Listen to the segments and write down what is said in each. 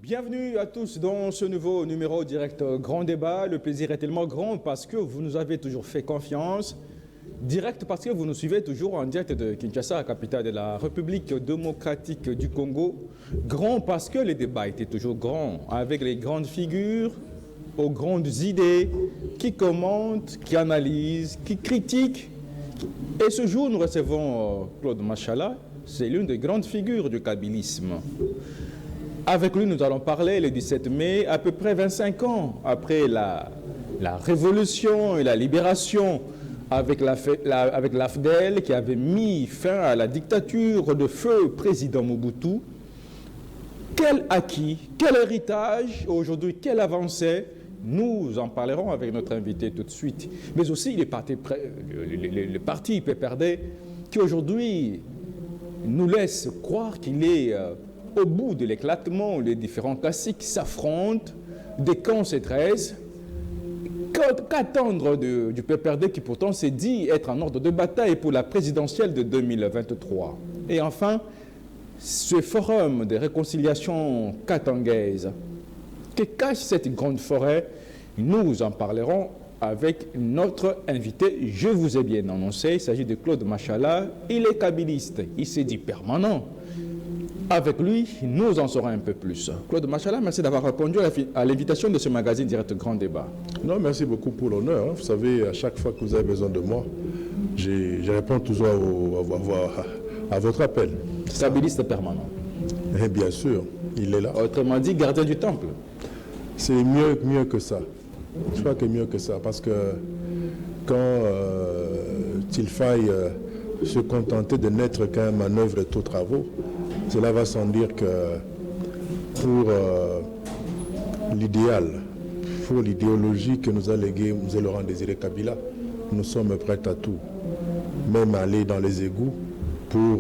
Bienvenue à tous dans ce nouveau numéro direct Grand Débat. Le plaisir est tellement grand parce que vous nous avez toujours fait confiance. Direct parce que vous nous suivez toujours en direct de Kinshasa, capitale de la République démocratique du Congo. Grand parce que les débats étaient toujours grands, avec les grandes figures, aux grandes idées, qui commentent, qui analysent, qui critiquent. Et ce jour, nous recevons Claude Machala. C'est l'une des grandes figures du kabylisme. Avec lui, nous allons parler le 17 mai, à peu près 25 ans après la révolution et la libération avec l'AFDEL qui avait mis fin à la dictature de feu président Mobutu. Quel acquis, quel héritage, aujourd'hui, quelle avancée? Nous en parlerons avec notre invité tout de suite. Mais aussi le parti PPRD qui aujourd'hui nous laisse croire qu'il est au bout de l'éclatement où les différents classiques s'affrontent, des camps se dressent. Qu'attendre du PPRD qui pourtant s'est dit être en ordre de bataille pour la présidentielle de 2023? Et enfin, ce forum de réconciliation katangaise, que cache cette grande forêt? Nous en parlerons avec notre invité. Je vous ai bien annoncé, il s'agit de Claude Machala. Il est kabyliste, il s'est dit permanent. Avec lui, nous en saurons un peu plus. Claude Machala, merci d'avoir répondu à l'invitation de ce magazine Direct Grand Débat. Non, merci beaucoup pour l'honneur. Vous savez, à chaque fois que vous avez besoin de moi, je réponds toujours à votre appel. Kabyliste permanent. Et bien sûr, il est là. Autrement dit, gardien du temple. C'est mieux que ça. Je crois que mieux que ça, parce que quand il faille se contenter de n'être qu'un manœuvre et tout travaux, cela va sans dire que pour l'idéal, pour l'idéologie que nous a léguée M. Laurent Désiré Kabila, nous sommes prêts à tout, même à aller dans les égouts pour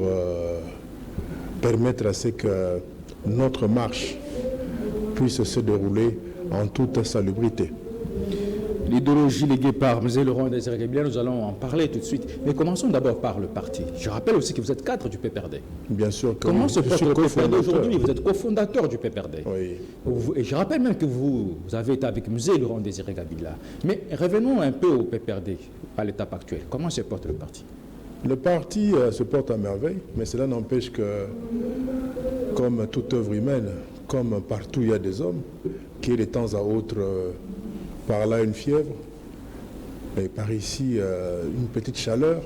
permettre à ce que notre marche puisse se dérouler en toute salubrité. L'idéologie léguée par M. Laurent Désiré Kabila, nous allons en parler tout de suite. Mais commençons d'abord par le parti. Je rappelle aussi que vous êtes cadre du PPRD. Bien sûr. Comment se porte le PPRD aujourd'hui? Vous êtes cofondateur du PPRD. Oui. Et je rappelle même que vous avez été avec M. Laurent Désiré Kabila. Mais revenons un peu au PPRD, à l'étape actuelle. Comment se porte le parti? Le parti se porte à merveille, mais cela n'empêche que, comme toute œuvre humaine, comme partout il y a des hommes, qui de temps à autre... par là une fièvre, et par ici une petite chaleur.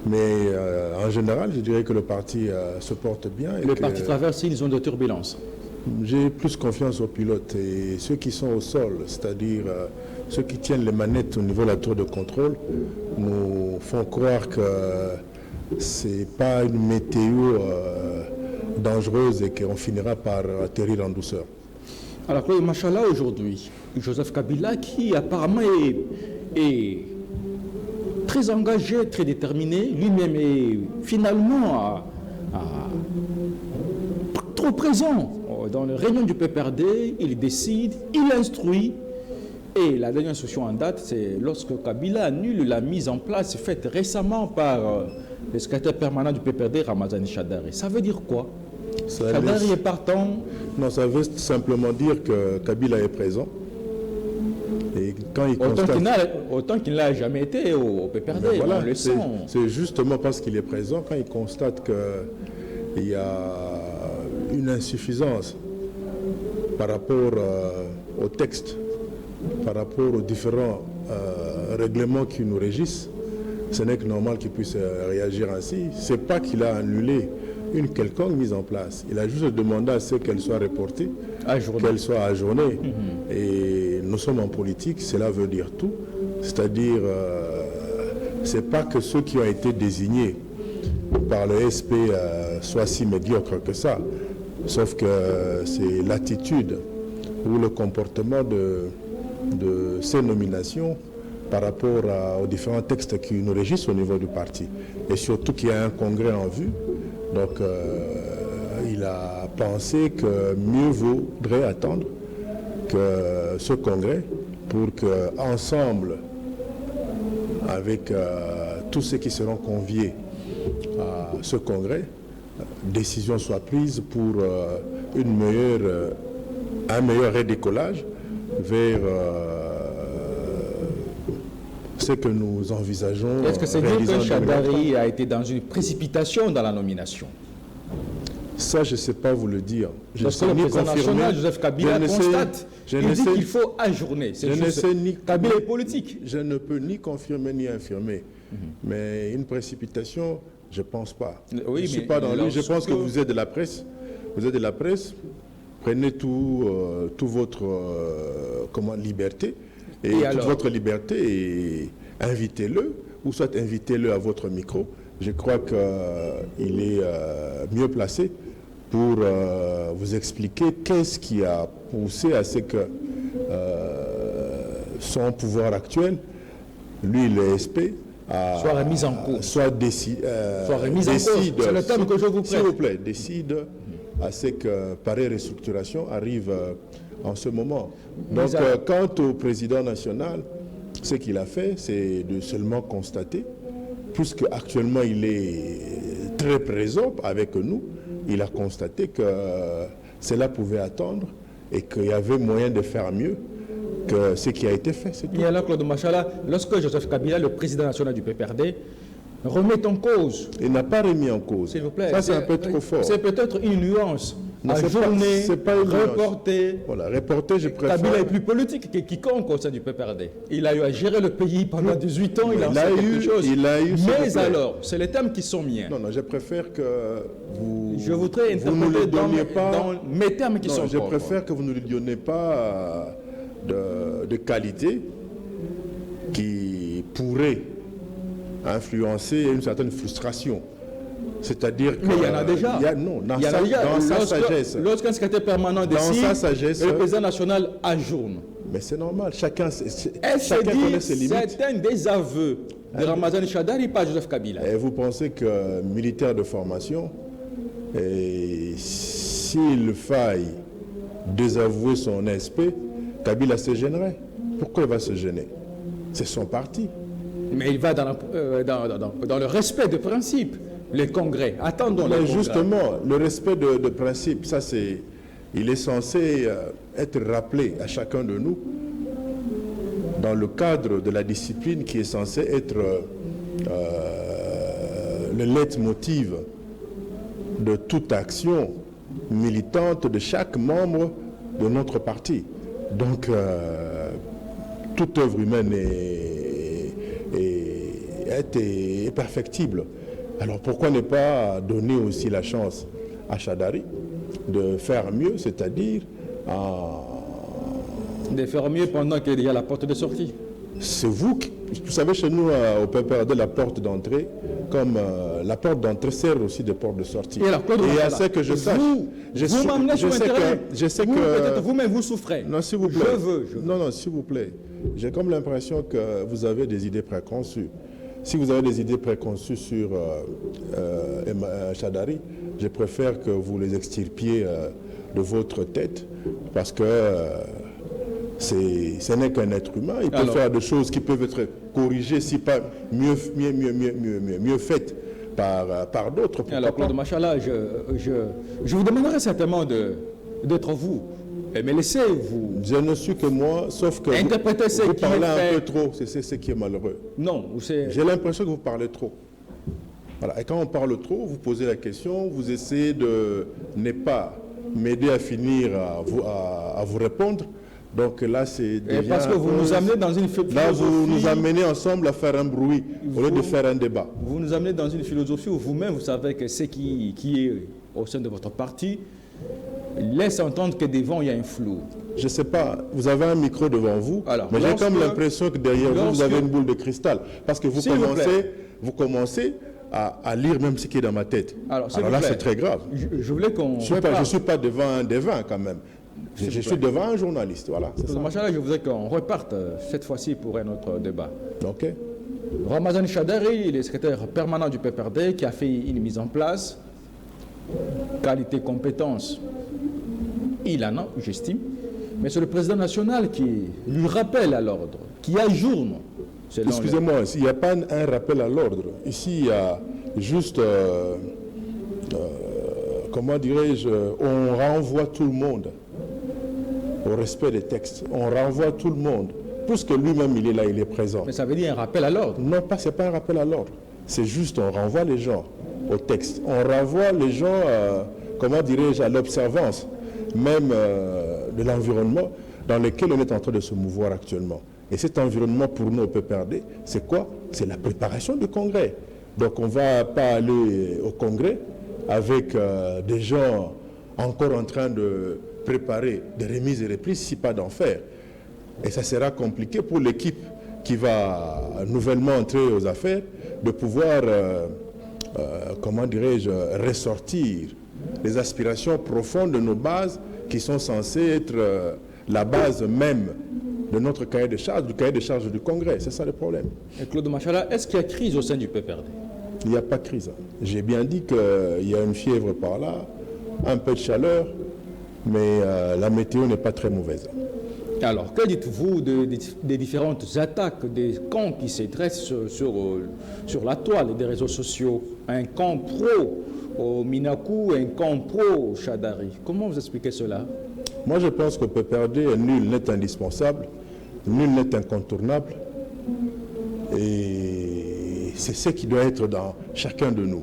Mais en général, je dirais que le parti se porte bien. Le parti traverse une zone de turbulence. J'ai plus confiance aux pilotes et ceux qui sont au sol, c'est-à-dire ceux qui tiennent les manettes au niveau de la tour de contrôle, nous font croire que ce n'est pas une météo dangereuse et qu'on finira par atterrir en douceur. Alors, Claude Machala, aujourd'hui, Joseph Kabila, qui apparemment est très engagé, très déterminé, lui-même est finalement trop présent dans les réunions du PPRD, il décide, il instruit. Et la dernière instruction en date, c'est lorsque Kabila annule la mise en place faite récemment par le secrétaire permanent du PPRD, Ramazani Shadari. Ça veut dire quoi? Shadari est partant? Non, ça veut simplement dire que Kabila est présent. Et quand il constate... Autant qu'il n'a jamais été au PPRD, voilà, on le sent. C'est justement parce qu'il est présent, quand il constate qu'il y a une insuffisance par rapport au texte, par rapport aux différents règlements qui nous régissent, ce n'est que normal qu'il puisse réagir ainsi. Ce n'est pas qu'il a annulé une quelconque mise en place. Il a juste demandé à ce qu'elle soit reportée, qu'elle soit ajournée. Et nous sommes en politique, cela veut dire tout. C'est-à-dire, ce n'est pas que ceux qui ont été désignés par le SP soient si médiocres que ça. Sauf que c'est l'attitude ou le comportement de ces nominations par rapport aux différents textes qui nous régissent au niveau du parti. Et surtout qu'il y a un congrès en vue. Donc, il a pensé que mieux vaudrait attendre que ce congrès pour qu'ensemble, avec tous ceux qui seront conviés à ce congrès, décision soit prise pour une meilleure un meilleur redécollage vers ce que nous envisageons. Est-ce que c'est dire que Shadari a été dans une précipitation dans la nomination? Ça, je ne sais pas vous le dire. Parce que le président national, Joseph Kabila, constate, il dit qu'il faut ajourner. Kabila est politique. Je ne peux ni confirmer ni infirmer. Mais une précipitation, je ne pense pas. Oui, je ne suis pas dans lui. Je pense que vous êtes de la presse. Vous êtes de la presse. Prenez tout votre liberté. Et toute votre liberté, et invitez-le, ou soit invitez-le à votre micro. Je crois qu'il est mieux placé pour vous expliquer qu'est-ce qui a poussé à ce que son pouvoir actuel, lui, le SP, soit remis en cause. Soit remis en cause. C'est le terme que je vous prête. S'il vous plaît, décide à ce que pareille restructuration arrive en ce moment. Donc, quant au président national, ce qu'il a fait, c'est de seulement constater, puisque actuellement il est très présent avec nous, il a constaté que cela pouvait attendre et qu'il y avait moyen de faire mieux que ce qui a été fait. Et alors, Claude Machala, lorsque Joseph Kabila, le président national du PPRD, remet en cause. Il n'a pas remis en cause. S'il vous plaît. Ça, c'est un peu trop fort. C'est peut-être une nuance. Ajourner, reporter. Voilà, reporter, je préfère. Kabila est plus politique que quiconque au sein du PPRD. Il a eu à gérer le pays pendant 18 ans, il a fait quelque chose. Mais alors, c'est les thèmes qui sont miens. Non, je préfère que je voudrais interpréter dans mes termes qui sont je préfère que vous ne lui donniez pas de qualité qui pourrait influencer une certaine frustration. C'est-à-dire que... Mais il y en a déjà. Dans sa sagesse. Lorsqu'un secrétaire permanent décide, le président national ajourne. Mais c'est normal, chacun connaît ses limites. C'est un des aveux de Ramazani Shadari par Joseph Kabila. Et vous pensez que militaire de formation, s'il faille désavouer son SP, Kabila se gênerait. Pourquoi il va se gêner? C'est son parti. Mais il va dans le respect de principe. Les congrès, attendons les congrès. Justement, le respect de principe, ça c'est, il est censé être rappelé à chacun de nous dans le cadre de la discipline qui est censé être le leitmotiv de toute action militante de chaque membre de notre parti. Donc, toute œuvre humaine est perfectible. Alors pourquoi ne pas donner aussi la chance à Shadari de faire mieux, c'est-à-dire de faire mieux pendant qu'il y a la porte de sortie. C'est vous savez, chez nous au PPRD, la porte d'entrée, comme la porte d'entrée sert aussi de porte de sortie. Et alors, Claude, à ce que je sache, vous m'amenez sur l'intérêt. Je sais que peut-être vous-même vous souffrez. Non, s'il vous plaît. Je veux. Non, s'il vous plaît. J'ai comme l'impression que vous avez des idées préconçues. Si vous avez des idées préconçues sur Shadari, je préfère que vous les extirpiez de votre tête, parce que ce n'est qu'un être humain. Il peut faire des choses qui peuvent être corrigées, si pas mieux faites par d'autres. Alors, Claude Machala, je vous demanderai certainement d'être vous. Mais laissez-vous. Je ne suis que moi, sauf que vous parlez un peu trop, c'est ce qui est malheureux. Non, j'ai l'impression que vous parlez trop. Voilà. Et quand on parle trop, vous posez la question, vous essayez de ne pas m'aider à finir à vous répondre. Donc là, c'est déjà... Parce que vous nous amenez dans une philosophie... Là, vous nous amenez ensemble à faire un bruit au lieu de faire un débat. Vous nous amenez dans une philosophie où vous-même, vous savez que ce qui est au sein de votre parti laisse entendre que devant, il y a un flou. Je ne sais pas, vous avez un micro devant vous, mais j'ai comme l'impression que derrière vous avez une boule de cristal. Parce que vous commencez à lire même ce qui est dans ma tête. Alors là, c'est très grave. Je voulais qu'on... Je ne suis pas devant un devin quand même. Je suis devant un journaliste, voilà. Machala, je voudrais qu'on reparte cette fois-ci pour un autre débat. Ok. Ramazani Shadari, il est secrétaire permanent du PPRD qui a fait une mise en place. Qualité, compétence, il en a, j'estime. Mais c'est le président national qui lui rappelle à l'ordre, qui ajourne. Excusez-moi, il n'y a pas un rappel à l'ordre. Ici, il y a juste, comment dirais-je, on renvoie tout le monde au respect des textes. On renvoie tout le monde, puisque lui-même il est là, il est présent. Mais ça veut dire un rappel à l'ordre. Non, ce n'est pas un rappel à l'ordre. C'est juste, on renvoie les gens au texte. On renvoie les gens, comment dirais-je, à l'observance, même de l'environnement dans lequel on est en train de se mouvoir actuellement. Et cet environnement, pour nous, au PPRD, c'est quoi? C'est la préparation du congrès. Donc, on ne va pas aller au congrès avec des gens encore en train de préparer des remises et reprises, si pas d'en faire. Et ça sera compliqué pour l'équipe qui va nouvellement entrer aux affaires de pouvoir, comment dirais-je, ressortir les aspirations profondes de nos bases qui sont censées être la base même de notre cahier de charges, du cahier de charges du Congrès. C'est ça le problème. Et Claude Machala, est-ce qu'il y a crise au sein du PPRD? Il n'y a pas de crise. J'ai bien dit qu'il y a une fièvre par là, un peu de chaleur, mais la météo n'est pas très mauvaise. Alors, que dites-vous des différentes attaques des camps qui se dressent sur la toile des réseaux sociaux? Un camp pro au Minakou, un camp pro au Chadari. Comment vous expliquez cela? Moi, je pense que PPRD, nul n'est indispensable, nul n'est incontournable. Et c'est ce qui doit être dans chacun de nous.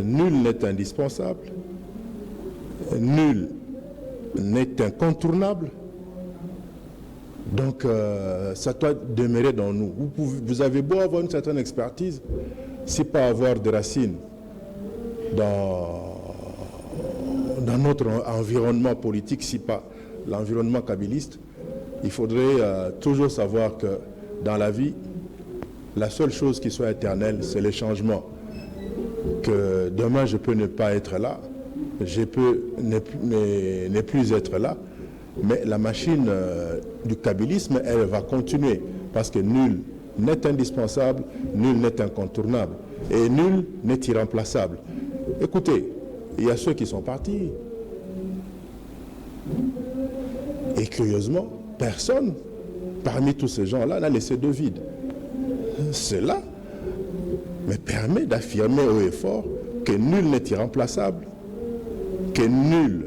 Nul n'est indispensable, nul n'est incontournable. Donc, ça doit demeurer dans nous. Vous avez beau avoir une certaine expertise, si pas avoir des racines dans notre environnement politique, si pas l'environnement kabiliste, il faudrait toujours savoir que dans la vie, la seule chose qui soit éternelle, c'est le changement. Que demain, je peux ne pas être là, je peux ne plus être là, mais la machine du kabylisme, elle va continuer, parce que nul n'est indispensable, nul n'est incontournable, et nul n'est irremplaçable. Écoutez, il y a ceux qui sont partis. Et curieusement, personne parmi tous ces gens-là n'a laissé de vide. Cela me permet d'affirmer haut et fort que nul n'est irremplaçable, que nul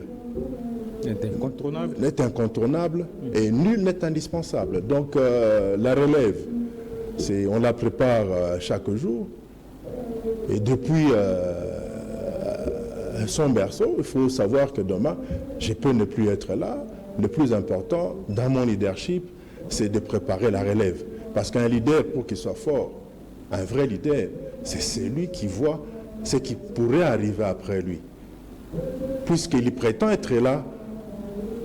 n'est incontournable et nul n'est indispensable. Donc la relève, on la prépare chaque jour. Et depuis son berceau, il faut savoir que demain, je peux ne plus être là. Le plus important dans mon leadership, c'est de préparer la relève. Parce qu'un leader, pour qu'il soit fort, un vrai leader, c'est celui qui voit ce qui pourrait arriver après lui. Puisqu'il prétend être là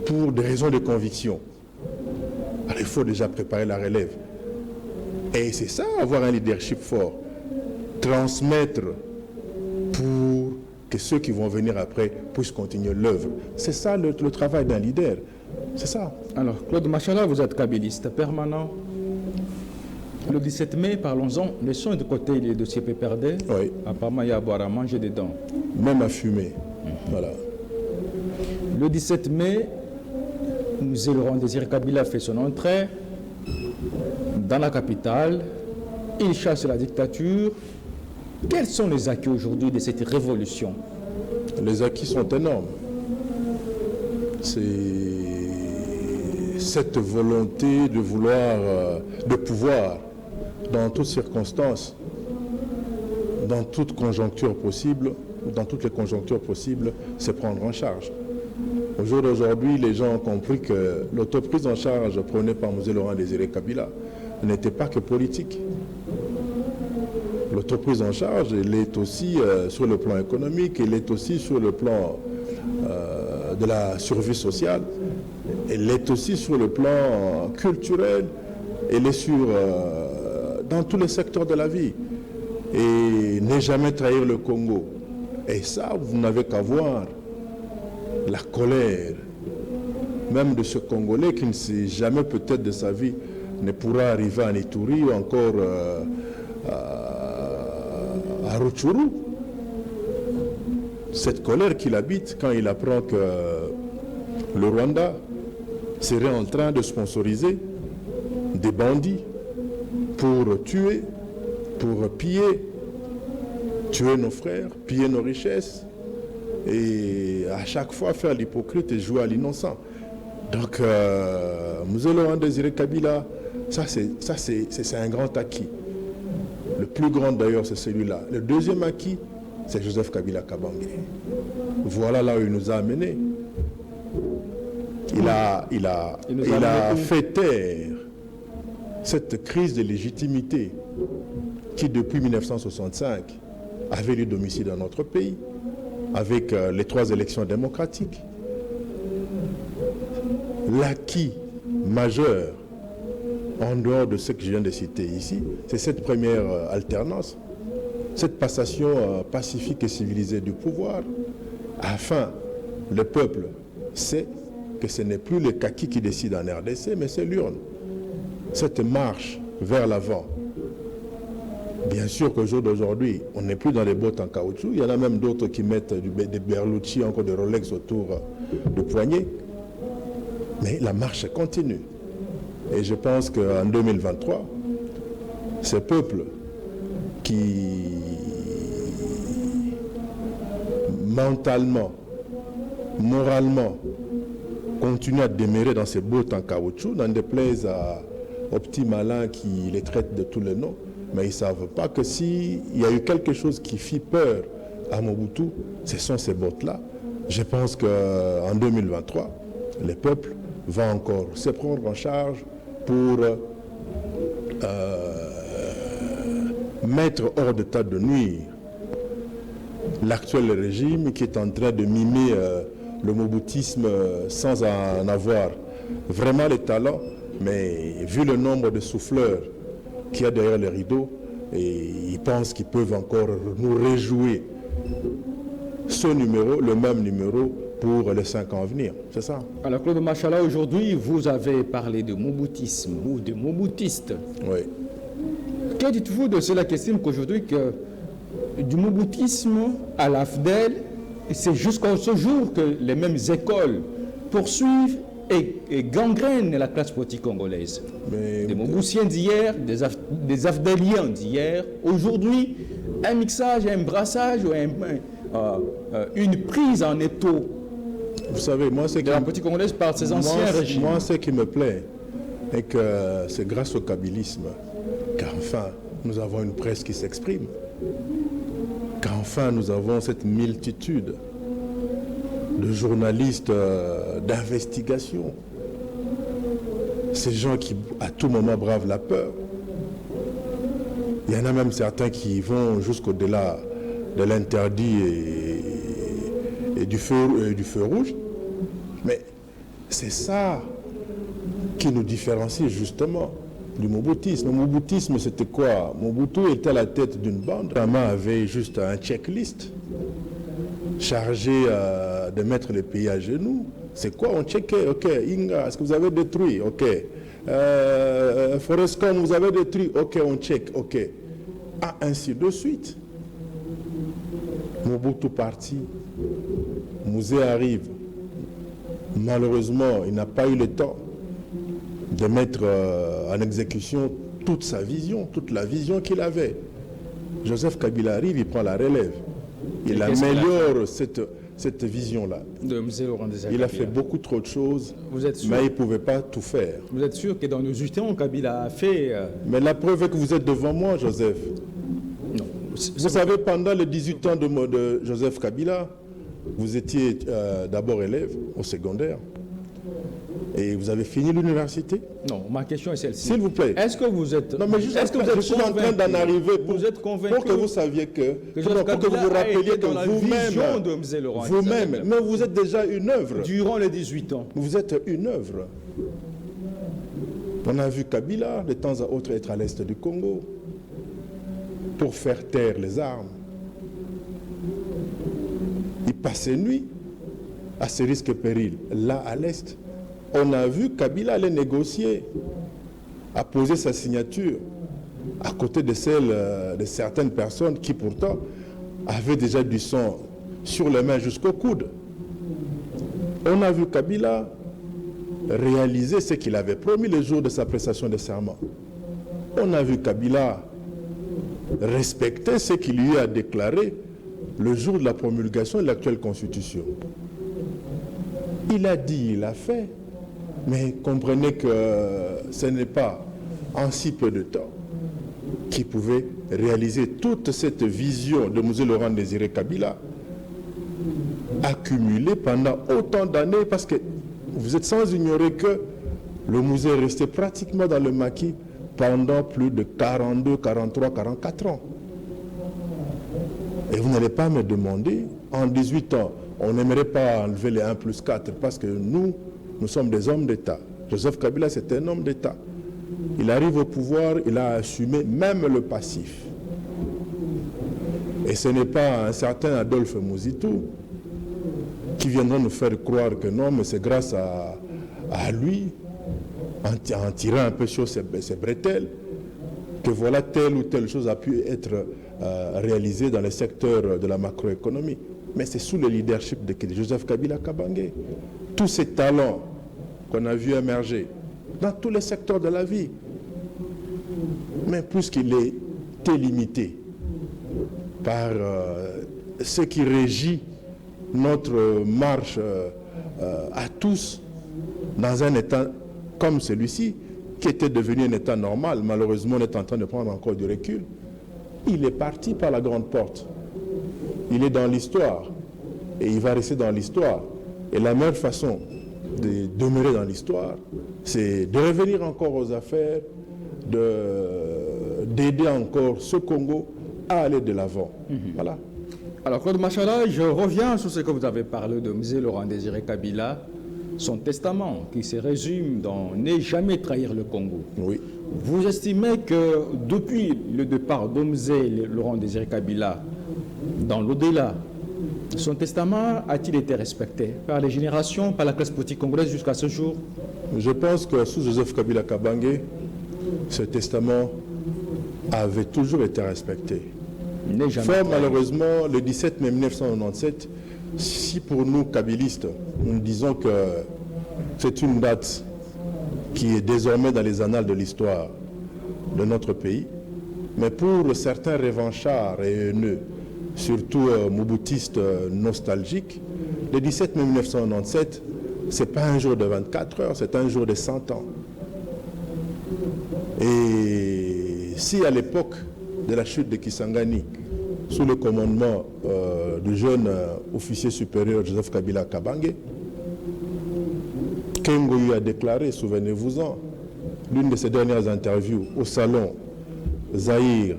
pour des raisons de conviction. Alors il faut déjà préparer la relève. Et c'est ça, avoir un leadership fort. Transmettre pour que ceux qui vont venir après puissent continuer l'œuvre. C'est ça le travail d'un leader. C'est ça. Alors, Claude Machala, vous êtes kabiliste permanent. Le 17 mai, parlons-en, laissons de côté les dossiers PPRD. Oui. Apparemment, il y a à boire, à manger dedans. Même à fumer. Voilà. Le 17 mai, Laurent Désiré Kabila fait son entrée dans la capitale. Il chasse la dictature. Quels sont les acquis aujourd'hui de cette révolution? Les acquis sont énormes. C'est cette volonté de vouloir, de pouvoir, dans toutes circonstances, dans toute conjoncture possible, dans toutes les conjonctures possibles, se prendre en charge. Au jour d'aujourd'hui, les gens ont compris que l'autoprise en charge prônée par M. Laurent Désiré Kabila n'était pas que politique. L'autoprise en charge, elle est aussi sur le plan économique, elle est aussi sur le plan de la survie sociale, elle est aussi sur le plan culturel, elle est dans tous les secteurs de la vie. Et ne jamais trahir le Congo. Et ça, vous n'avez qu'à voir la colère, même de ce Congolais qui ne sait jamais peut-être de sa vie ne pourra arriver à Ituri ou encore à Rutshuru. Cette colère qu'il habite quand il apprend que le Rwanda serait en train de sponsoriser des bandits pour tuer, pour piller nos frères, piller nos richesses et à chaque fois faire l'hypocrite et jouer à l'innocent. Donc, Mzee Laurent Désiré Kabila, ça c'est un grand acquis. Le plus grand d'ailleurs, c'est celui-là. Le deuxième acquis, c'est Joseph Kabila Kabange. Voilà là où il nous a amenés. Il a fait taire cette crise de légitimité qui, depuis 1965, avait lieu domicile dans notre pays, avec les 3 élections démocratiques. L'acquis majeur, en dehors de ce que je viens de citer ici, c'est cette première alternance, cette passation pacifique et civilisée du pouvoir, afin le peuple sait que ce n'est plus le kaki qui décide en RDC, mais c'est l'urne. Cette marche vers l'avant. Bien sûr qu'au jour d'aujourd'hui, on n'est plus dans les bottes en caoutchouc. Il y en a même d'autres qui mettent des Berlucci, encore des Rolex autour du poignet. Mais la marche continue. Et je pense qu'en 2023, ce peuple qui mentalement, moralement, continue à demeurer dans ces bottes en caoutchouc, n'en déplaise aux petits malins qui les traitent de tous les noms, mais ils ne savent pas que s'il y a eu quelque chose qui fit peur à Mobutu, ce sont ces bottes-là. Je pense qu'en 2023, le peuple va encore se prendre en charge pour mettre hors d'état de nuire l'actuel régime qui est en train de mimer le mobutisme sans en avoir vraiment les talents, mais vu le nombre de souffleurs qu'il y a derrière les rideaux, et ils pensent qu'ils peuvent encore nous réjouir ce numéro, le même numéro pour les 5 ans à venir. C'est ça. Alors Claude Machala, aujourd'hui, vous avez parlé de moboutisme ou de moboutistes. Oui. Que dites-vous de cela qui estime qu'aujourd'hui que du moboutisme à l'AFDEL, c'est jusqu'à ce jour que les mêmes écoles poursuivent et gangrènent la classe politique congolaise. Mais des Moboutiens d'hier, des Afdéliens d'hier, aujourd'hui, un mixage, un brassage ou une prise en étau. Vous savez, moi, c'est de la politique congolaise par ses anciens régimes. Moi, ce qui me plaît, est que c'est grâce au kabylisme qu'enfin, nous avons une presse qui s'exprime, qu'enfin, nous avons cette multitude de journalistes d'investigation, ces gens qui, à tout moment, bravent la peur. Il y en a même certains qui vont jusqu'au-delà de l'interdit et du feu rouge. Mais c'est ça qui nous différencie justement du moboutisme. Le moboutisme, c'était quoi? Mobutu était à la tête d'une bande. Rama avait juste un checklist chargé de mettre le pays à genoux. C'est quoi? On checkait. Ok, Inga, est-ce que vous avez détruit? Ok. Forescom, vous avez détruit? Ok, on check. Ok. Ah, ainsi de suite. Mobutu parti. Mouzé arrive. Malheureusement, il n'a pas eu le temps de mettre en exécution toute sa vision, toute la vision qu'il avait. Joseph Kabila arrive, il prend la relève. Il améliore cette vision-là. Il a fait beaucoup trop de choses, mais il ne pouvait pas tout faire. Vous êtes sûr que dans nos 8 ans, Kabila a fait... Mais la preuve est que vous êtes devant moi, Joseph. Non. Vous savez, pendant les 18 ans de Joseph Kabila, vous étiez d'abord élève au secondaire. Et vous avez fini l'université? Non, ma question est celle-ci. S'il vous plaît. Est-ce que vous êtes... Non, mais juste, je suis en train d'en arriver pour que vous saviez pour que vous vous rappeliez que vous-même, mais vous êtes déjà une œuvre. Durant les 18 ans. Vous êtes une œuvre. On a vu Kabila de temps à autre être à l'est du Congo pour faire taire les armes. Il passait nuit à ses risques et périls, là à l'est. On a vu Kabila aller négocier, à poser sa signature à côté de celle de certaines personnes qui pourtant avaient déjà du sang sur les mains jusqu'au coude. On a vu Kabila réaliser ce qu'il avait promis le jour de sa prestation de serment. On a vu Kabila respecter ce qu'il lui a déclaré le jour de la promulgation de l'actuelle constitution. Il a dit, il a fait. Mais comprenez que ce n'est pas en si peu de temps qu'il pouvait réaliser toute cette vision de M. Laurent Désiré Kabila, accumulée pendant autant d'années, parce que vous êtes sans ignorer que le musée est resté pratiquement dans le maquis pendant plus de 42, 43, 44 ans. Et vous n'allez pas me demander, en 18 ans, on n'aimerait pas enlever les 1 plus 4 parce que nous sommes des hommes d'État. Joseph Kabila, c'est un homme d'État. Il arrive au pouvoir, il a assumé même le passif. Et ce n'est pas un certain Adolphe Mouzitou qui viendra nous faire croire que non, mais c'est grâce à lui, en tirant un peu sur ses bretelles, que voilà telle ou telle chose a pu être réalisée dans le secteur de la macroéconomie. Mais c'est sous le leadership de Joseph Kabila Kabange. Tous ces talents qu'on a vu émerger dans tous les secteurs de la vie. Mais puisqu'il était limité par ce qui régit notre marche à tous dans un état comme celui-ci, qui était devenu un état normal, malheureusement on est en train de prendre encore du recul, il est parti par la grande porte. Il est dans l'histoire et il va rester dans l'histoire. Et la meilleure façon de demeurer dans l'histoire, c'est de revenir encore aux affaires, d'aider encore ce Congo à aller de l'avant. Voilà. Alors, Claude Machala, je reviens sur ce que vous avez parlé de M. Laurent Désiré Kabila, son testament qui se résume dans « Ne jamais trahir le Congo ». Oui. Vous estimez que depuis le départ de M. Laurent Désiré Kabila dans l'au-delà, son testament a-t-il été respecté par les générations, par la classe politique congolaise jusqu'à ce jour? Je pense que sous Joseph Kabila Kabange, ce testament avait toujours été respecté. Fort malheureusement, le 17 mai 1997, si pour nous, kabilistes, nous disons que c'est une date qui est désormais dans les annales de l'histoire de notre pays, mais pour certains revanchards et haineux, surtout mobutistes nostalgiques, le 17 mai 1997, ce n'est pas un jour de 24 heures, c'est un jour de 100 ans. Et si à l'époque de la chute de Kisangani, sous le commandement du jeune officier supérieur Joseph Kabila Kabange, Kengoyu a déclaré, souvenez-vous-en, l'une de ses dernières interviews au salon Zaïre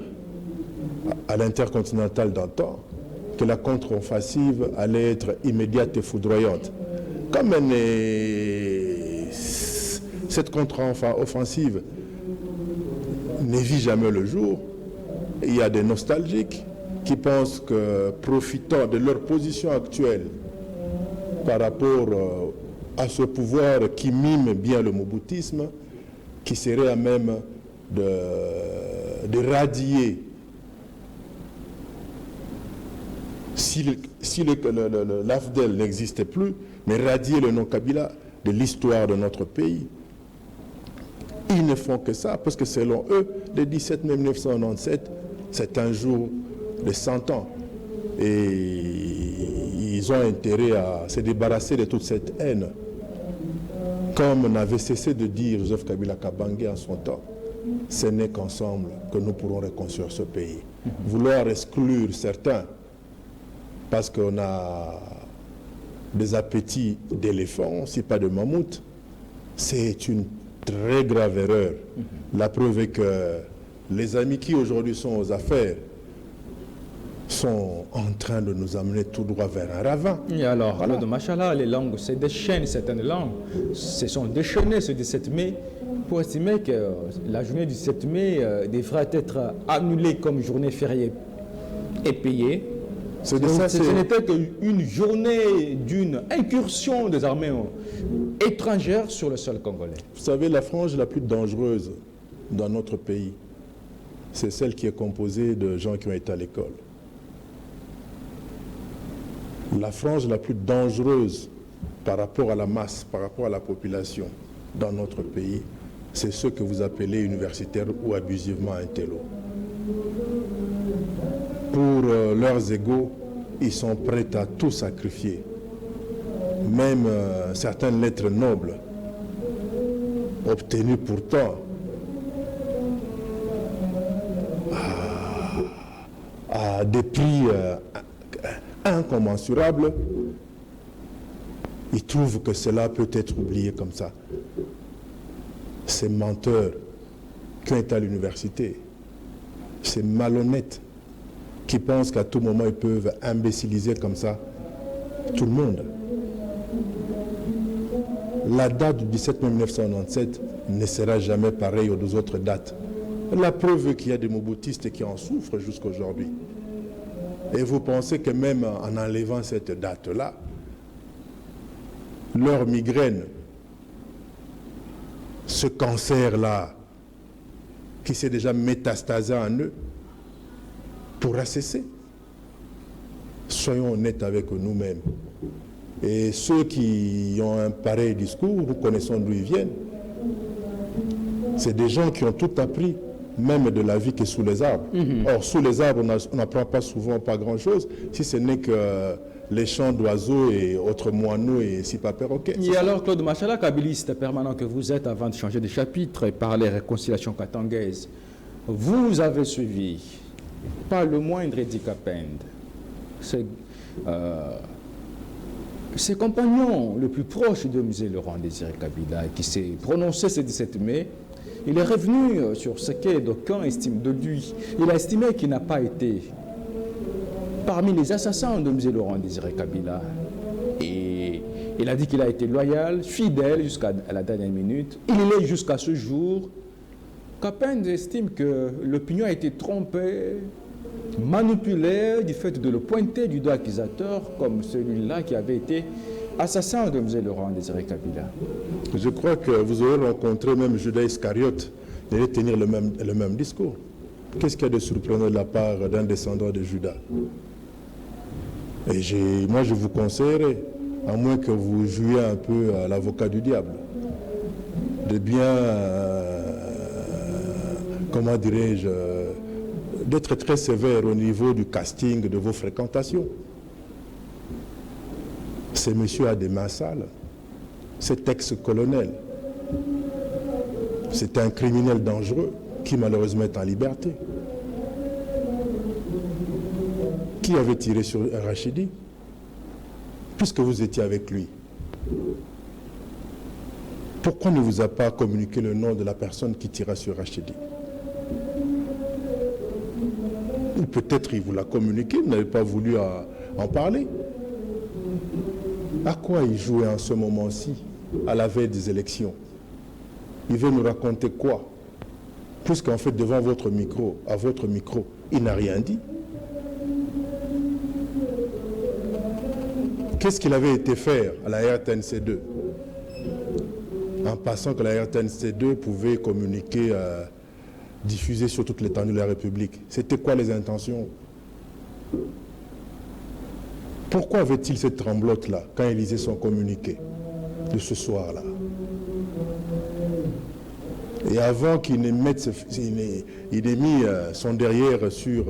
à l'Intercontinental d'antan, que la contre-offensive allait être immédiate et foudroyante. Comme cette contre-offensive ne vit jamais le jour, il y a des nostalgiques qui pensent que, profitant de leur position actuelle par rapport à ce pouvoir qui mime bien le moboutisme, qui serait à même de radier, si l'AFDEL n'existait plus, mais radier le nom Kabila de l'histoire de notre pays. Ils ne font que ça, parce que selon eux, le 17 mai 1997, c'est un jour de 100 ans. Et ils ont intérêt à se débarrasser de toute cette haine. Comme n'avait cessé de dire Joseph Kabila Kabange en son temps, ce n'est qu'ensemble que nous pourrons reconstruire ce pays. Vouloir exclure certains parce qu'on a des appétits d'éléphants, si pas de mammouth, c'est une très grave erreur. La preuve est que les amis qui aujourd'hui sont aux affaires sont en train de nous amener tout droit vers un ravin. Et alors, Voilà. Claude Machala, les langues se déchaînent, certaines langues se sont déchaînées ce 17 mai pour estimer que la journée du 7 mai devrait être annulée comme journée fériée et payée. Ce n'était qu'une journée d'une incursion des armées étrangères sur le sol congolais. Vous savez, la frange la plus dangereuse dans notre pays, c'est celle qui est composée de gens qui ont été à l'école. La frange la plus dangereuse par rapport à la masse, par rapport à la population dans notre pays, c'est ceux que vous appelez universitaires ou abusivement intello. Pour leurs égaux, ils sont prêts à tout sacrifier. Même certaines lettres nobles obtenu pourtant à des prix incommensurables, ils trouvent que cela peut être oublié comme ça. Ces menteurs qui ont été à l'université, ces malhonnêtes qui pensent qu'à tout moment ils peuvent imbéciliser comme ça tout le monde. La date du 17 mai 1997 ne sera jamais pareille aux deux autres dates. La preuve est qu'il y a des moboutistes qui en souffrent jusqu'à aujourd'hui. Et vous pensez que même en enlevant cette date-là, leur migraine, ce cancer-là, qui s'est déjà métastasé en eux, pourra cesser. Soyons honnêtes avec nous-mêmes. Et ceux qui ont un pareil discours, nous connaissons d'où ils viennent. C'est des gens qui ont tout appris, même de la vie qui est sous les arbres. Or, sous les arbres, on n'apprend pas souvent pas grand-chose, si ce n'est que les chants d'oiseaux et autres moineaux et si pas perroquets. Et alors, Claude Machala, kabiliste permanent que vous êtes, avant de changer de chapitre et par les réconciliations katangaises, vous avez suivi, pas le moindre Idi Kapende, ses compagnons le plus proche de musée Laurent Désiré Kabila, qui s'est prononcé ce 17 mai, il est revenu sur ce que d'aucuns estiment de lui. Il a estimé qu'il n'a pas été parmi les assassins de musée Laurent Désiré Kabila. Et il a dit qu'il a été loyal, fidèle jusqu'à la dernière minute. Il est jusqu'à ce jour. Kapende estime que l'opinion a été trompée, manipulé du fait de le pointer du doigt accusateur comme celui-là qui avait été assassin de M. Laurent Désiré Kabila. Je crois que vous aurez rencontré même Judas Iscariote, il allait tenir le même discours. Qu'est-ce qu'il y a de surprenant de la part d'un descendant de Judas? Et moi je vous conseillerais, à moins que vous jouiez un peu à l'avocat du diable, de bien, comment dirais-je, d'être très sévère au niveau du casting de vos fréquentations. Ce monsieur a des mains sales. Cet ex-colonel, c'est un criminel dangereux qui malheureusement est en liberté. Qui avait tiré sur Rachidi? Puisque vous étiez avec lui. Pourquoi ne vous a pas communiqué le nom de la personne qui tira sur Rachidi? Ou peut-être il vous l'a communiqué, vous n'avez pas voulu en parler. À quoi il jouait en ce moment-ci, à la veille des élections? Il veut nous raconter quoi? Puisqu'en fait, devant votre micro, à votre micro, il n'a rien dit. Qu'est-ce qu'il avait été faire à la RTNC2? En passant que la RTNC2 pouvait communiquer, diffuser sur toute l'étendue de la République. C'était quoi les intentions? Pourquoi avait-il cette tremblote-là quand il lisait son communiqué de ce soir-là? Et avant qu'il n'ait mis son derrière sur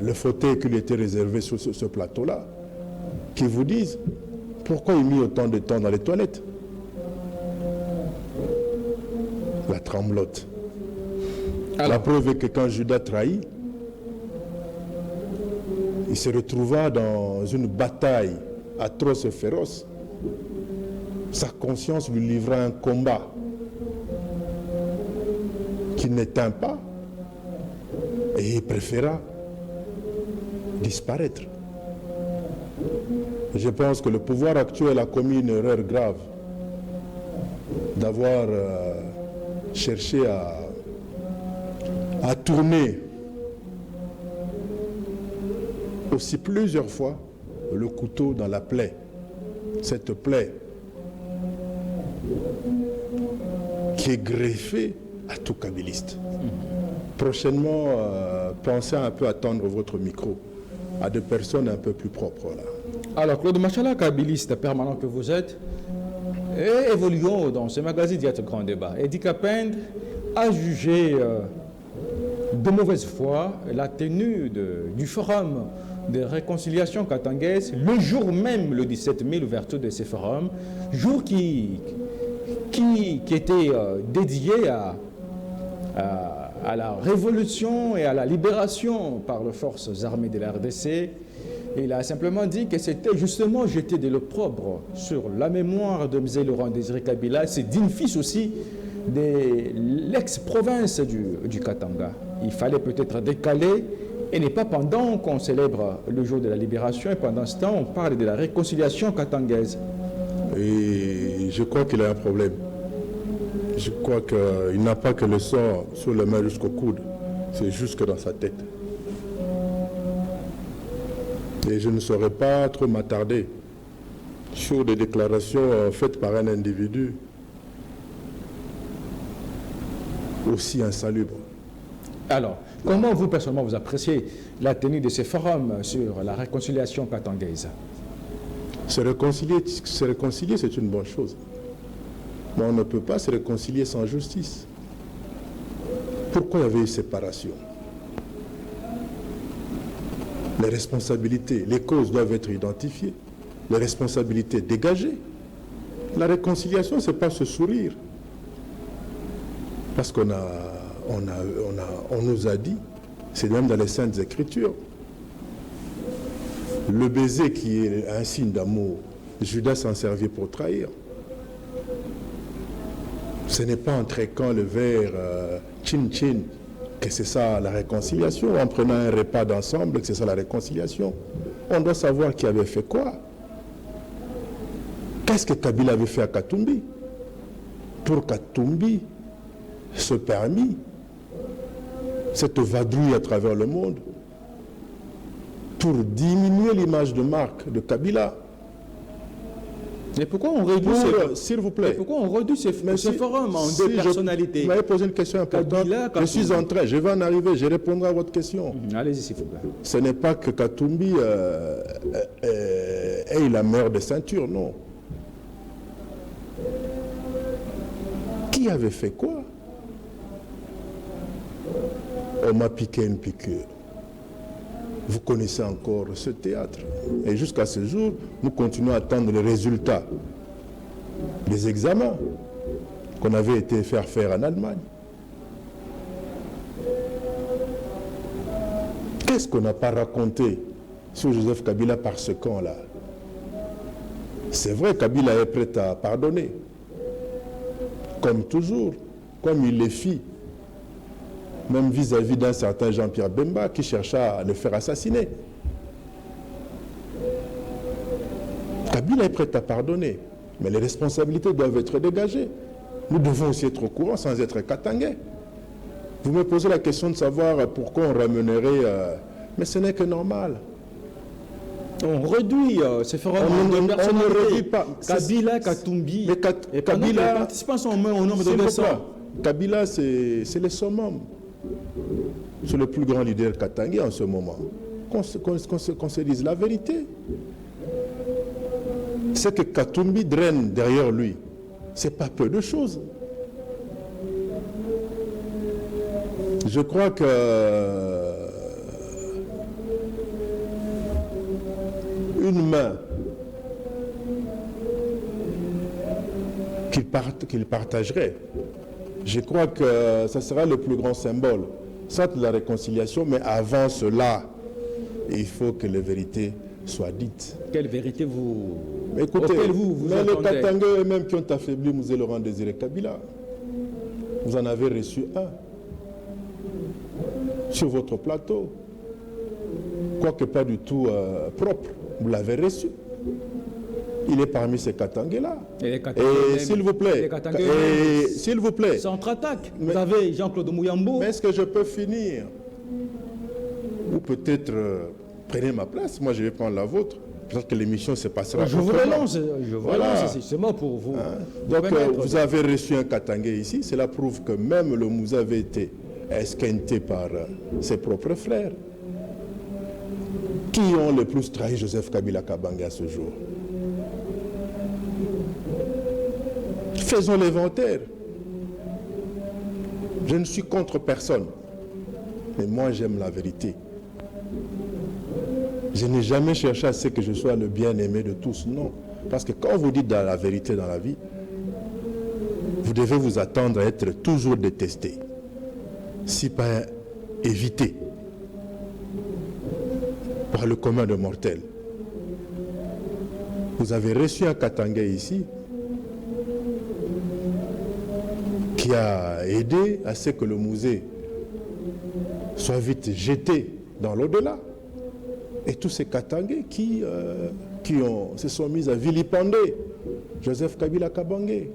le fauteuil qui lui était réservé sur ce plateau-là, qu'il vous dise pourquoi il mit autant de temps dans les toilettes? La tremblote. La preuve est que quand Judas trahit, il se retrouva dans une bataille atroce et féroce. Sa conscience lui livra un combat qu'il n'éteint pas et il préféra disparaître. Je pense que le pouvoir actuel a commis une erreur grave d'avoir cherché à tourner aussi plusieurs fois le couteau dans la plaie. Cette plaie qui est greffée à tout kabiliste. Prochainement, pensez un peu à tendre votre micro à des personnes un peu plus propres. Là. Alors, Claude Machala, kabiliste permanent que vous êtes, et évoluons dans ce magazine d'Yat Grand Débat. Idi Kapende a jugé de mauvaise foi la tenue du forum de réconciliation katangaise le jour même, le 17 mai, l'ouverture de ces forums, jour qui qui était dédié à la révolution et à la libération par les forces armées de la RDC. Il a simplement dit que c'était justement jeter de l'opprobre sur la mémoire de M. Laurent Désiré Kabila, c'est digne fils aussi de l'ex-province du Katanga. Il fallait peut-être décaler, et n'est pas pendant qu'on célèbre le jour de la libération, et pendant ce temps on parle de la réconciliation katangaise. Et je crois qu'il a un problème. Je crois qu'il n'a pas que le sang sur les mains jusqu'au coude, c'est jusque dans sa tête. Et je ne saurais pas trop m'attarder sur des déclarations faites par un individu aussi insalubre. Alors, comment vous, personnellement, vous appréciez la tenue de ces forums sur la réconciliation katangaise? Se réconcilier, c'est une bonne chose. Mais on ne peut pas se réconcilier sans justice. Pourquoi il y avait eu séparation? Les responsabilités, les causes doivent être identifiées, les responsabilités dégagées. La réconciliation, ce n'est pas se sourire. Parce qu'on nous a dit, c'est même dans les Saintes Écritures, le baiser qui est un signe d'amour, Judas s'en servit pour trahir. Ce n'est pas en tréquant le verre chin-chin que c'est ça la réconciliation, en prenant un repas d'ensemble que c'est ça la réconciliation. On doit savoir qui avait fait quoi. Qu'est-ce que Kabila avait fait à Katumbi pour Katumbi se permis cette vadrouille à travers le monde pour diminuer l'image de marque de Kabila. Mais pourquoi on réduit s'il vous plaît, pourquoi on réduit ces forums en deux personnalités? Vous m'avez posé une question importante. Je suis en train, je vais en arriver, je répondrai à votre question. Allez-y, s'il vous plaît. Ce n'est pas que Katumbi ait la meilleure des ceintures, non. Qui avait fait quoi? On m'a piqué une piqûre. Vous connaissez encore ce théâtre. Et jusqu'à ce jour, nous continuons à attendre les résultats des examens qu'on avait été faire en Allemagne. Qu'est-ce qu'on n'a pas raconté sur Joseph Kabila par ce camp-là? C'est vrai, Kabila est prêt à pardonner. Comme toujours, comme il le fit, même vis-à-vis d'un certain Jean-Pierre Bemba qui chercha à le faire assassiner. Kabila est prêt à pardonner, mais les responsabilités doivent être dégagées. Nous devons aussi être au courant sans être katangais. Vous me posez la question de savoir pourquoi on ramènerait... mais ce n'est que normal. On réduit ces forums de personnalités. On ne réduit pas. Kabila, Katumbi, et Kabila, les participants sont au nombre de 200. Kabila, c'est le summum. C'est le plus grand leader katangais en ce moment. Qu'on se dise la vérité. C'est que Katumbi draine derrière lui. C'est pas peu de choses. Je crois que une main qu'il partagerait, je crois que ça sera le plus grand symbole, certes de la réconciliation, mais avant cela, il faut que les vérités soient dites. Quelle vérité vous... Écoutez, vous mais les attendez? Katangais eux-mêmes qui ont affaibli M. Laurent Désiré Kabila, vous en avez reçu un sur votre plateau, quoique pas du tout propre, vous l'avez reçu. Il est parmi ces Katangais-là. Et s'il vous plaît, Centre-attaque. Vous avez Jean-Claude Mouyambo. Mais est-ce que je peux finir? Ou peut-être prenez ma place, moi je vais prendre la vôtre. Peut-être que l'émission se passera. Je vous relance, c'est justement pour vous. Donc vous avez reçu un Katangais ici, cela prouve que même le Moussa avait été esquinté par ses propres frères. Qui ont le plus trahi Joseph Kabila Kabange à ce jour? Faisons l'inventaire. Je ne suis contre personne. Mais moi, j'aime la vérité. Je n'ai jamais cherché à ce que je sois le bien-aimé de tous. Non. Parce que quand vous dites dans la vérité dans la vie, vous devez vous attendre à être toujours détesté, si pas évité par le commun de mortels. Vous avez reçu un Katangais ici qui a aidé à ce que le musée soit vite jeté dans l'au-delà. Et tous ces Katangais qui se sont mis à vilipender Joseph Kabila Kabange,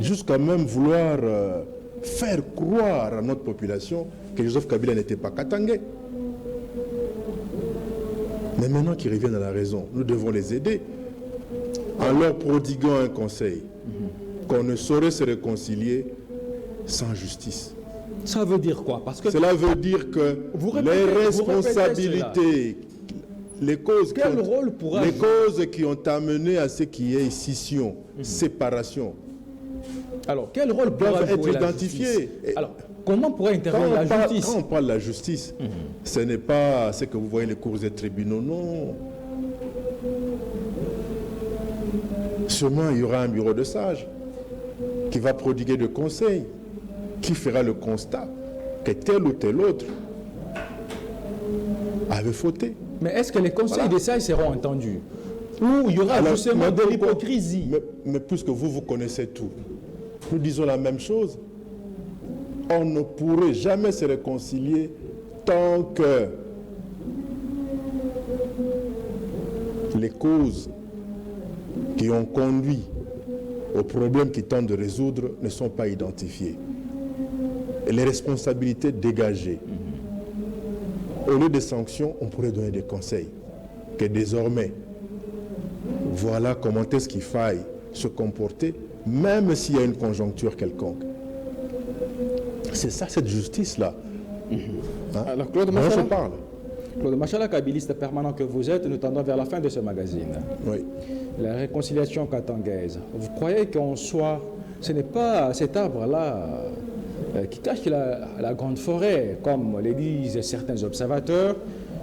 jusqu'à même vouloir faire croire à notre population que Joseph Kabila n'était pas Katangais. Mais maintenant qu'ils reviennent à la raison, nous devons les aider en leur prodiguant un conseil, qu'on ne saurait se réconcilier sans justice. Ça veut dire quoi? Parce que cela veut dire que les responsabilités, les causes qui ont amené à ce qu'il y ait scission, séparation, alors quel rôle doivent être identifiés. Alors, comment pourrait intervenir la justice? Quand on parle de la justice, ce n'est pas ce que vous voyez les cours des tribunaux, non. Sûrement, il y aura un bureau de sages qui va prodiguer des conseils, qui fera le constat que tel ou tel autre avait fauté. Mais est-ce que les conseils des sages seront entendus? Ou il y aura justement de l'hypocrisie? Mais puisque vous connaissez tout, nous disons la même chose. On ne pourrait jamais se réconcilier tant que les causes qui ont conduit aux problèmes qu'ils tentent de résoudre ne sont pas identifiées. Et les responsabilités dégagées. Au lieu des sanctions, on pourrait donner des conseils. Que désormais, voilà comment est-ce qu'il faille se comporter, même s'il y a une conjoncture quelconque. C'est ça, cette justice-là. Hein? Alors, Claude Machala, on se parle. Claude Machala, kabiliste permanent que vous êtes, nous tendons vers la fin de ce magazine. Oui. La réconciliation katangaise. Vous croyez qu'on soit... Ce n'est pas cet arbre-là qui cache la grande forêt, comme le disent certains observateurs.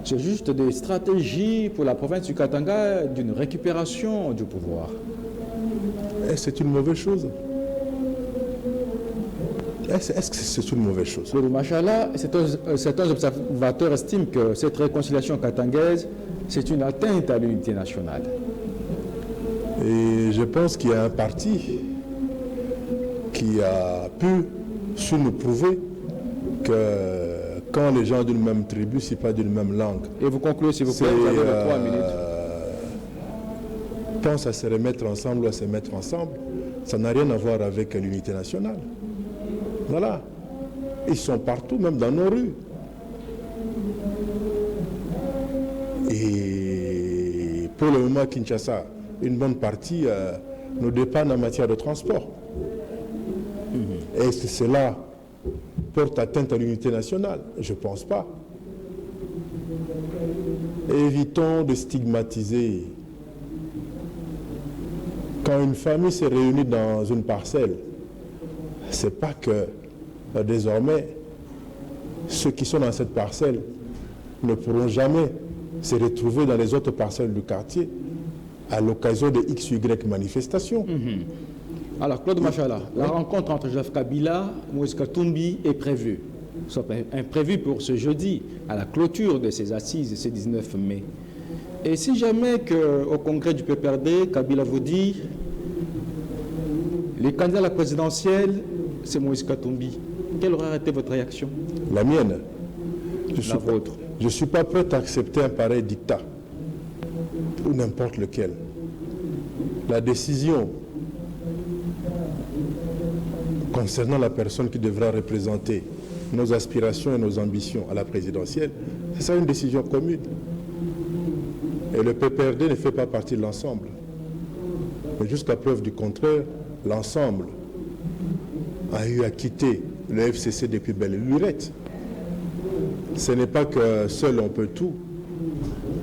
C'est juste des stratégies pour la province du Katanga d'une récupération du pouvoir. Et c'est une mauvaise chose. Est-ce que c'est une mauvaise chose? Claude Machala, certains observateurs estiment que cette réconciliation katangaise, c'est une atteinte à l'unité nationale. Et je pense qu'il y a un parti qui a su nous prouver que quand les gens d'une même tribu, si pas d'une même langue. Et vous concluez, s'il vous plaît, vous avez 3 minutes. Pensent à se remettre ensemble ou à se mettre ensemble, ça n'a rien à voir avec l'unité nationale. Voilà. Ils sont partout, même dans nos rues. Et pour le moment, Kinshasa, une bonne partie nous dépanne en matière de transport. Est-ce que cela porte atteinte à l'unité nationale? Je ne pense pas. Évitons de stigmatiser. Quand une famille s'est réunie dans une parcelle, c'est pas que désormais ceux qui sont dans cette parcelle ne pourront jamais se retrouver dans les autres parcelles du quartier à l'occasion de X, Y manifestations. Alors, Claude Machala, la rencontre entre Joseph Kabila et Moïse Katumbi est prévue. Soit prévue pour ce jeudi, à la clôture de ces assises, ce 19 mai. Et si jamais au congrès du PPRD, Kabila vous dit les candidats à la présidentielle, c'est Moïse Katumbi, quelle aurait été votre réaction? La mienne. Vôtre. Je ne suis pas prêt à accepter un pareil dictat, ou n'importe lequel. La décision concernant la personne qui devra représenter nos aspirations et nos ambitions à la présidentielle, c'est ça une décision commune. Et le PPRD ne fait pas partie de l'ensemble. Mais jusqu'à preuve du contraire, l'ensemble a eu à quitter le FCC depuis belle lurette. Ce n'est pas que seul on peut tout,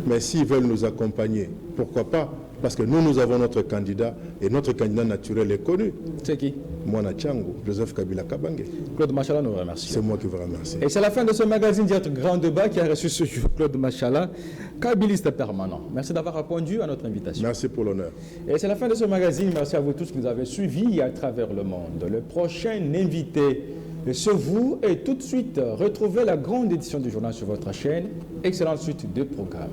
mais s'ils veulent nous accompagner, pourquoi pas? Parce que nous avons notre candidat, et notre candidat naturel est connu. C'est qui? Mwana Tchango, Joseph Kabila Kabange. Claude Machala nous remercie. C'est moi qui vous remercie. Et c'est la fin de ce magazine Direct Grand Débat qui a reçu ce jour Claude Machala, kabiliste permanent. Merci d'avoir répondu à notre invitation. Merci pour l'honneur. Et c'est la fin de ce magazine. Merci à vous tous qui nous avez suivis à travers le monde. Le prochain invité, c'est vous. Et tout de suite, retrouvez la grande édition du journal sur votre chaîne. Excellente suite de programme.